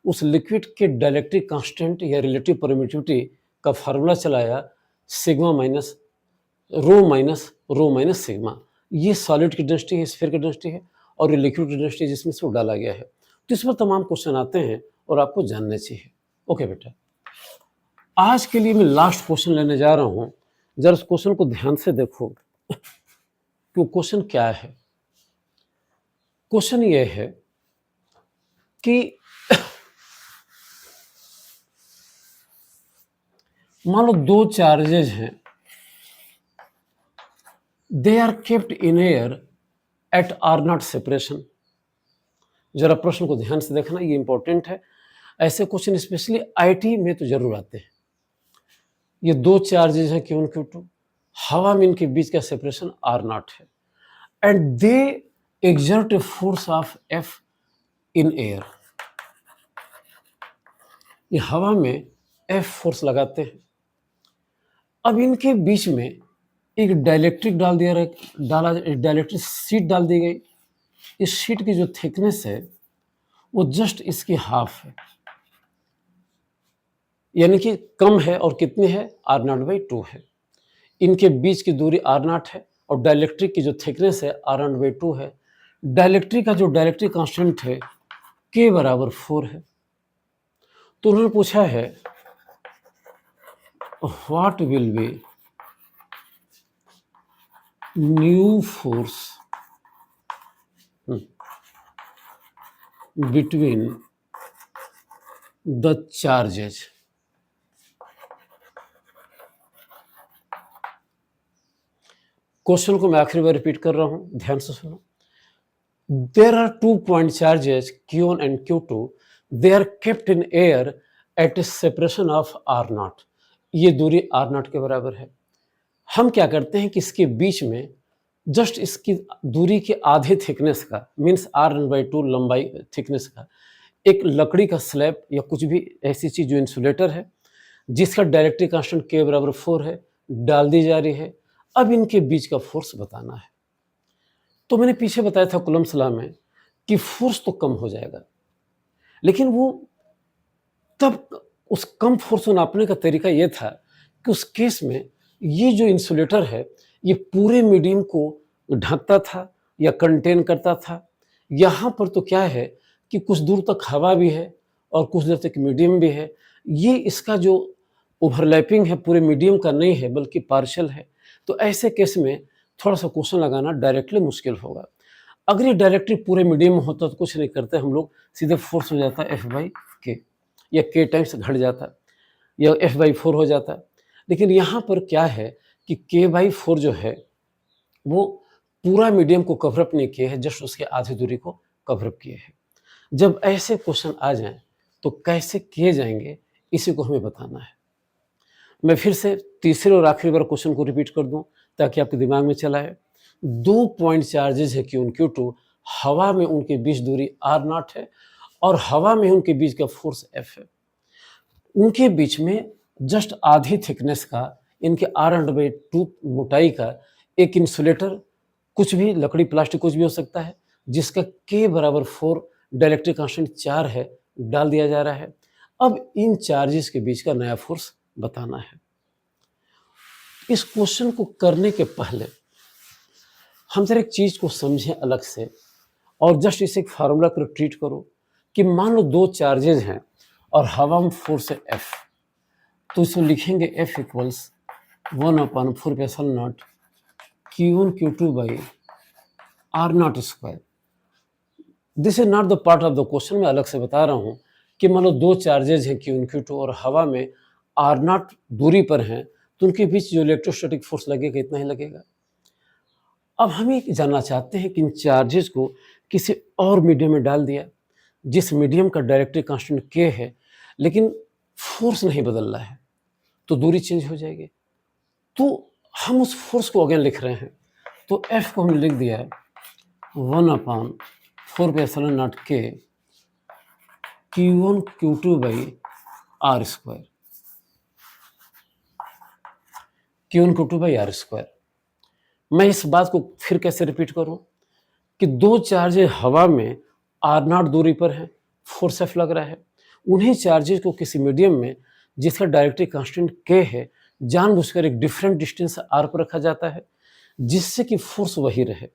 उस लिक्विड के डाइलेक्ट्रिक कांस्टेंट या रिलेटिव परमिटिविटी का फार्मूला चलाया sigma minus rho minus sigma. ये सॉलिड की डेंसिटी है, स्फीयर की डेंसिटी है, और ये लिक्विड की डेंसिटी जिसमें से वो डाला गया है। तो इस पर तमाम क्वेश्चन आते हैं और आपको जानने चाहिए। ओके बेटा, आज के लिए मैं लास्ट क्वेश्चन लेने जा रहा हूं, जरा उस क्वेश्चन को ध्यान से देखो कि क्वेश्चन क्या है। क्वेश्चन ये है कि मान लो दो चार्जेज हैं, they are kept in air at R naught separation. जरा प्रश्न को ध्यान से देखना, ये इंपॉर्टेंट है। ऐसे क्वेश्चन स्पेशली आईटी में तो जरूर आते हैं। ये दो चार्जेज हैं Q1 Q2, हवा में इनके बीच का सेपरेशन आर नॉट है। and they exert a force of F in air. ये हवा में F फोर्स लगाते हैं. अब इनके बीच में एक डाइलेक्ट्रिक डाइलेक्ट्रिक शीट डाल दी गई. इस शीट की जो थिकनेस है वो जस्ट इसकी हाफ है, यानी कि कम है. और कितनी है? R0/2 है. इनके बीच की दूरी R0 है और डाइलेक्ट्रिक की जो थिकनेस है R0/2 है. डाइलेक्ट्रिक का जो डाइलेक्ट्रिक कांस्टेंट है K बराबर 4 है. तो उन्होंने पूछा है what will be new force between the charges. Question को मैं आखिरी बार रिपीट कर रहा हूं, ध्यान से सुनो. There are 2 point charges Q1 and Q2. They are kept in air at a separation of R0. ये दूरी R0 के बराबर है. हम क्या करते हैं कि इसके बीच में जस्ट इसकी दूरी के आधे थिकनेस का, मीन्स R1/2 लंबाई थिकनेस का एक लकड़ी का स्लैब या कुछ भी ऐसी चीज जो इंसुलेटर है जिसका डाइलेक्ट्रिक कांस्टेंट K बराबर 4 है डाल दी जा रही है. अब इनके बीच का फोर्स बताना है. तो मैंने पीछे बताया था कूलम्ब्स लॉ में कि फोर्स तो कम हो जाएगा, लेकिन वो तब उस कम फोर्स को नापने का तरीका ये था कि उस केस में ये जो इंसुलेटर है ये पूरे मीडियम को ढकता था या कंटेन करता था. यहाँ पर तो क्या है कि कुछ दूर तक हवा भी है और कुछ देर तक मीडियम भी है. ये इसका जो ओवरलैपिंग है पूरे मीडियम का नहीं है बल्कि पार्शियल है. तो ऐसे केस में थोड़ा सा क्वेश्चन लगाना डायरेक्टली मुश्किल होगा. अगर ये डायरेक्टली पूरे मीडियम में होता तो कुछ नहीं करते हम लोग, सीधे फोर्स हो जाता F/K या K टाइम्स घट जाता या F/4 हो जाता. लेकिन यहाँ पर क्या है कि K/4 जो है वो पूरा मीडियम को कवरअप नहीं किए है, जस्ट उसके आधी दूरी को कवरअप किए है. जब ऐसे क्वेश्चन आ जाएं तो कैसे किए जाएंगे इसी को हमें बताना है. मैं फिर से तीसरे और आखिरी बार क्वेश्चन को रिपीट कर दूं ताकि आपके दिमाग में चला है. 2 पॉइंट चार्जेस है Q1 Q2. हवा में उनके बीच दूरी R0 है और हवा में उनके बीच का फोर्स F है. उनके बीच में जस्ट आधी थिकनेस का, इनके R0/2 मोटाई का एक इंसुलेटर, कुछ भी लकड़ी प्लास्टिक कुछ भी हो सकता है, जिसका K बराबर 4 डाइलेक्ट्रिक कांस्टेंट 4 है डाल दिया जा रहा है. अब इन चार्जेस के बीच का नया फोर्स बताना है. इस क्वेश्चन को करने के पहले हम जरा एक चीज को समझें अलग से और जस्ट इसे एक फार्मूला कर ट्रीट करो कि मान लो 2 चार्जेज हैं और हवा में फोर्स है F. तो इसको लिखेंगे F equals 1/4πε0 Q1 Q2 R0 square. This is not the part of the question. मैं अलग से बता रहा हूं कि मान लो 2 चार्जेज हैं Q1 Q2 और हवा में R0 दूरी पर हैं तो उनके बीच जो इलेक्ट्रोस्टैटिक फोर्स लगेगा इतना ही लगेगा. अब हम ये जानना चाहते हैं कि इन चार्जेस को किसी और मीडियम में डाल दिया जिस मीडियम का डाइलेक्ट्रिक कांस्टेंट K है लेकिन फोर्स नहीं बदल रहा है, तो दूरी चेंज हो जाएगी. तो हम उस फोर्स को अगेन लिख रहे हैं. तो F को हमने लिख दिया है 1/4πε0 K Q1 Q2/R square. Q1 Q2/R². मैं इस बात को फिर कैसे रिपीट करूं कि 2 चार्जेज हवा में R0 दूरी पर है, फोर्स F लग रहा है. उन्हीं चार्जेज को किसी मीडियम में जिसका डाइलेक्ट्रिक कांस्टेंट K है जानबूझकर एक डिफरेंट डिस्टेंस R पर रखा जाता है जिससे कि फोर्स वही रहे,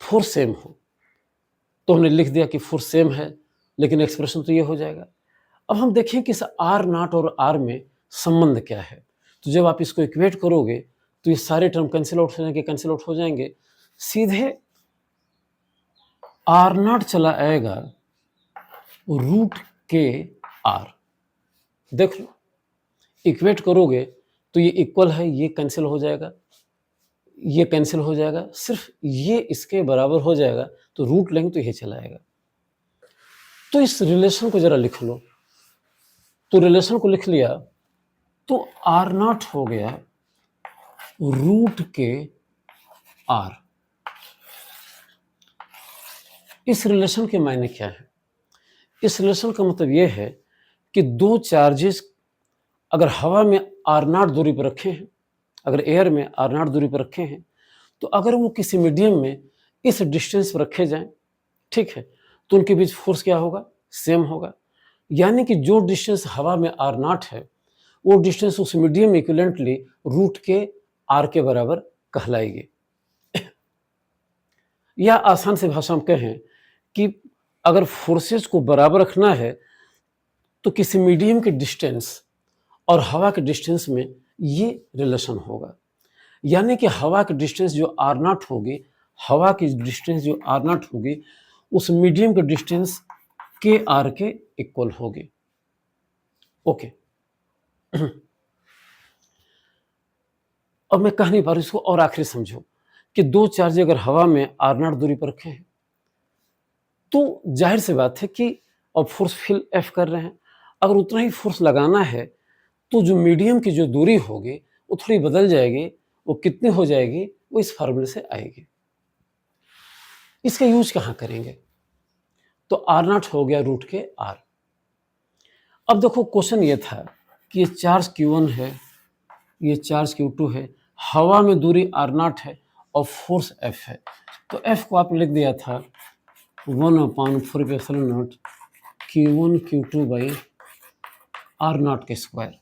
फोर्स सेम हो. तो हमने लिख दिया कि फोर्स सेम है, लेकिन एक्सप्रेशन तो ये हो जाएगा. अब हम देखें कि इस R0 और R में संबंध क्या है. तो जब आप इसको इक्वेट करोगे तो ये सारे टर्म कैंसिल आउट हो जाएंगे. सीधे R0 चला आएगा √KR. देख लो, इक्वेट करोगे तो ये इक्वल है, ये कैंसिल हो जाएगा, ये कैंसिल हो जाएगा, सिर्फ ये इसके बराबर हो जाएगा. तो रूट लेंगे तो ये चला आएगा. तो इस रिलेशन को जरा लिख लो. तो रिलेशन को लिख लिया तो R0 हो गया √KR. इस रिलेशन के मायने क्या है? इस रिलेशन का मतलब ये है कि दो चार्जेस अगर हवा में आर नॉट दूरी पर रखे हैं, अगर एयर में आर नॉट दूरी पर रखे हैं, तो अगर वो किसी मीडियम में इस डिस्टेंस पर रखे जाएं, ठीक है, तो उनके बीच फोर्स क्या होगा? सेम होगा। यानी कि जो डिस्टेंस हवा में आर नॉट है, वो डिस्टेंस उस मीडियम में इक्विवेलेंटली रूट के आर के बराबर कहलाएगी। या आसान से भाषा में कहें कि अगर फोर्सेस को बराबर रखना है तो किसी मीडियम के डिस्टेंस और हवा के डिस्टेंस में ये रिलेशन होगा। यानी कि हवा की डिस्टेंस जो आर नॉट होगी, हवा की डिस्टेंस जो आर नॉट होगी, उस मीडियम के डिस्टेंस के आर के इक्वल होगी। ओके, अब मैं कह नहीं पा रहा, इसको और आखिरी समझो कि दो चार्ज अगर हवा में आर नॉट दूरी पर रखे हैं, तो जाहिर सी बात है कि अब फोर्स फिल एफ कर रहे हैं, अगर उतना ही फोर्स लगाना है तो जो मीडियम की जो दूरी होगी वो थोड़ी बदल जाएगी। वो कितनी हो जाएगी? वो इस फार्मूले से आएगी। इसका यूज कहाँ करेंगे? तो आर नॉट हो गया रूट के आर। अब देखो क्वेश्चन ये था कि ये चार्ज Q1 है, ये चार्ज Q2 है, हवा में दूरी आर नॉट है और फोर्स F है। तो F को आप लिख दिया था 1/4π0 Q1 Q2 by R naught के स्क्वायर।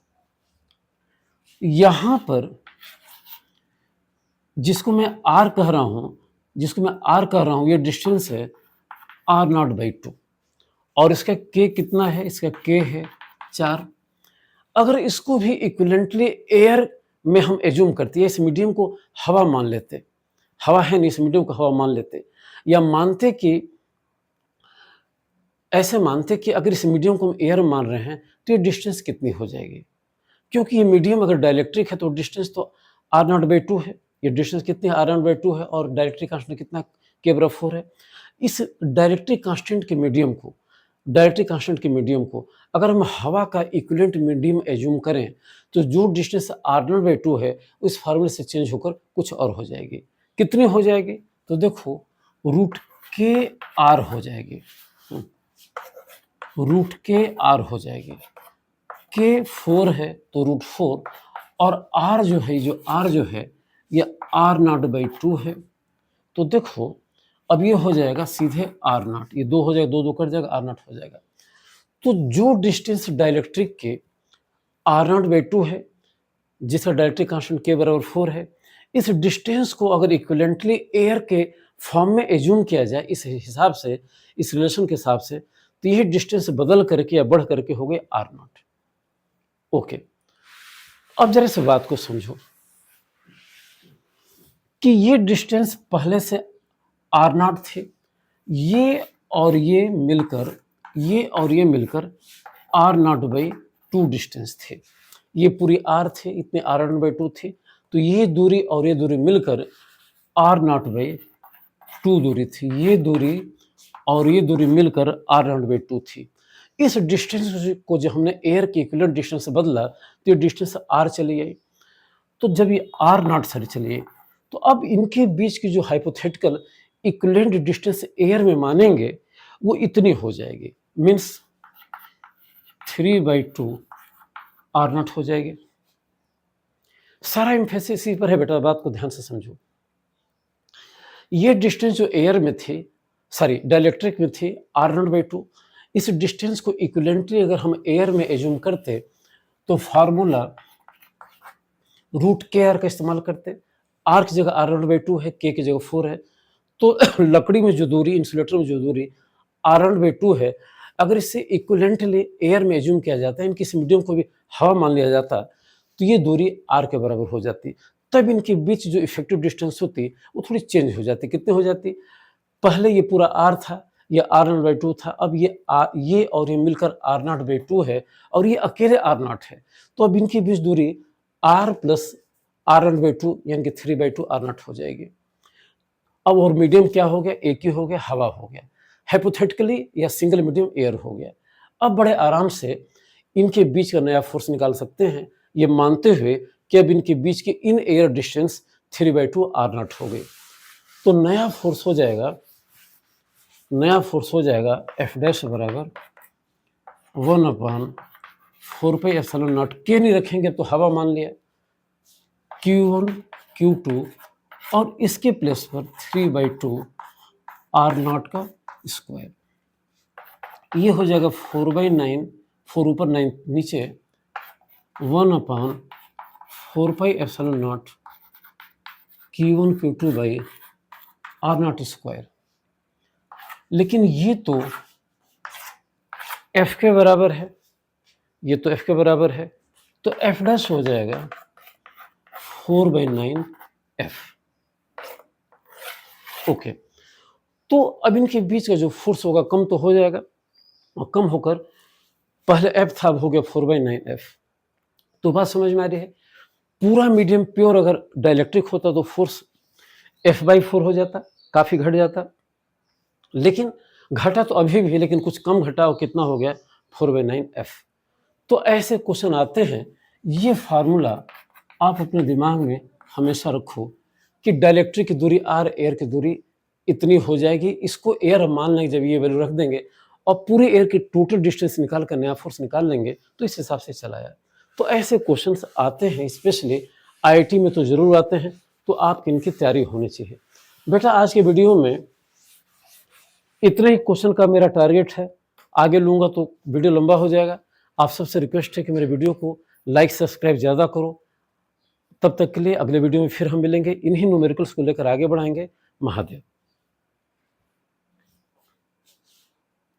यहाँ पर जिसको मैं R कह रहा हूँ, ये डिस्टेंस है आर नॉट बाई 2 और इसका K कितना है? इसका K है 4। अगर इसको भी इक्विवेलेंटली एयर में हम एज्यूम करते हैं, इस मीडियम को हवा मान लेते, हवा है नहीं, इस मीडियम को हवा मान लेते, या ऐसे मानते कि अगर इस मीडियम को हम एयर मान रहे हैं तो ये डिस्टेंस कितनी हो जाएगी? क्योंकि ये मीडियम अगर डाइलेक्ट्रिक है तो डिस्टेंस तो आर नॉट बाई 2 है। ये डिस्टेंस कितनी है? आर नॉट बाई 2 है और डाइलेक्ट्रिक कांस्टेंट कितना? के बराबर 4 है। इस डाइलेक्ट्रिक कांस्टेंट के मीडियम को अगर हम हवा का इक्विवेलेंट मीडियम एज्यूम करें तो जो डिस्टेंस आर नॉट बाई 2 है उस फार्मूले से चेंज होकर कुछ और हो जाएगी। कितनी हो जाएगी? तो देखो रूट के आर हो जाएगी, रूट के आर हो जाएगी। के 4 है तो रूट 4 और आर जो है ये आर नॉट बाई 2 है। तो देखो अब ये हो जाएगा सीधे आर नॉट, ये 2 हो जाएगा, 2 कट जाएगा, आर नॉट हो जाएगा। तो जो डिस्टेंस डाइलेक्ट्रिक के आर नॉट बाई 2 है, जिसका डाइलेक्ट्रिक कांस्टेंट के बराबर 4 है, इस डिस्टेंस को अगर इक्विवेलेंटली एयर के फॉर्म में एज्यूम किया जाए, इस हिसाब से, इस रिलेशन के हिसाब से, तो यह डिस्टेंस बदल करके या बढ़ करके हो गए आर नॉट। ओके, अब जरा इस बात को समझो कि ये डिस्टेंस पहले से आर नॉट थे, ये और ये मिलकर आर नॉट बाई 2 डिस्टेंस थे। ये पूरी आर थे, इतने आर नॉट बाई 2 थे, तो ये दूरी और ये दूरी मिलकर आर नॉट बाई 2 दूरी थी। ये दूरी और ये दूरी मिलकर आर नॉट बाई 2 थी। इस डिस्टेंस को जब हमने एयर के इक्विवेलेंट डिस्टेंस से बदला तो ये डिस्टेंस आर चली आई। तो जब ये आर नॉट चली आई तो अब इनके बीच की जो हाइपोथेटिकल इक्विवेलेंट डिस्टेंस एयर में मानेंगे वो इतनी हो जाएगी, मीन्स 3/2 आर नॉट हो जाएगी। सारा एम्फेसिस इसी पर है बेटा, बात को ध्यान से समझो। ये डिस्टेंस जो एयर में थी, डाइलेक्ट्रिक में थी आर नॉट बाई 2, इस डिस्टेंस को इक्विवेलेंटली अगर हम एयर में एज्यूम करते तो फार्मूला रूट के आर का इस्तेमाल करते। आर की जगह आर नॉट बाई 2 है, के की जगह 4 है, तो लकड़ी में जो दूरी, इंसुलेटर में जो दूरी आर नॉट बाई 2 है, अगर इसे इक्विवेलेंटली एयर में एज्यूम किया जाता है, इनकी इस मीडियम को भी हवा मान लिया जाता, तो ये दूरी आर के बराबर हो जाती। तब इनके बीच जो इफेक्टिव डिस्टेंस होती वो थोड़ी चेंज हो जाती। कितनी हो जाती? पहले ये पूरा आर था, ये आर नॉट बाई 2 था, अब ये और ये मिलकर आर नॉट बाई 2 है और ये अकेले आर नॉट है, तो अब इनके बीच दूरी R plus R naught by 2 यानी कि 3/2 आर नॉट हो जाएगी। अब और मीडियम क्या हो गया? एक ही हो गया, हवा हो गया। हाइपोथेटिकली या सिंगल मीडियम एयर हो गया। अब बड़े आराम से इनके बीच का नया फोर्स निकाल सकते हैं, ये मानते हुए कि अब इनके बीच की in air distance 3/2 R naught हो गई। तो नया फोर्स हो जाएगा नया फोर्स हो जाएगा एफ डैश बराबर 1/4πε0। के नहीं रखेंगे तो हवा मान लिया, Q1 Q2 और इसके प्लेस पर 3/2 R0 का स्क्वायर। ये हो जाएगा 4/9, 4 ऊपर 9 नीचे 1/4πε0 Q1 Q2 by R0 square. लेकिन ये तो F के बराबर है, ये तो F के बराबर है, तो F डैश हो जाएगा 4/9F। ओके, तो अब इनके बीच का जो फोर्स होगा कम तो हो जाएगा, और कम होकर पहले F था, अब हो गया 4/9F। तो बात समझ में आ रही है। पूरा मीडियम प्योर अगर डाइलेक्ट्रिक होता तो फोर्स F/4 हो जाता, काफ़ी घट जाता, लेकिन घटा तो अभी भी है, लेकिन कुछ कम घटा, और कितना हो गया 4/9F। तो ऐसे क्वेश्चन आते हैं। ये फार्मूला आप अपने दिमाग में हमेशा रखो कि डाइलेक्ट्रिक की दूरी R, एयर की दूरी इतनी हो जाएगी। इसको एयर मान लेंगे, जब ये वैल्यू रख देंगे और पूरे एयर की टोटल डिस्टेंस निकाल कर नया फोर्स निकाल लेंगे, तो इस हिसाब से चलाया। तो ऐसे क्वेश्चंस आते हैं, स्पेशली IIT में तो ज़रूर आते हैं, तो आपकी इनकी तैयारी होनी चाहिए। बेटा आज के वीडियो में इतने ही क्वेश्चन का मेरा टारगेट है, आगे लूँगा तो वीडियो लंबा हो जाएगा। आप सबसे रिक्वेस्ट है कि मेरे वीडियो को लाइक सब्सक्राइब ज़्यादा करो। तब तक के लिए अगले वीडियो में फिर हम मिलेंगे, इन्हीं न्यूमेरिकल्स को लेकर आगे बढ़ाएंगे। महादेव।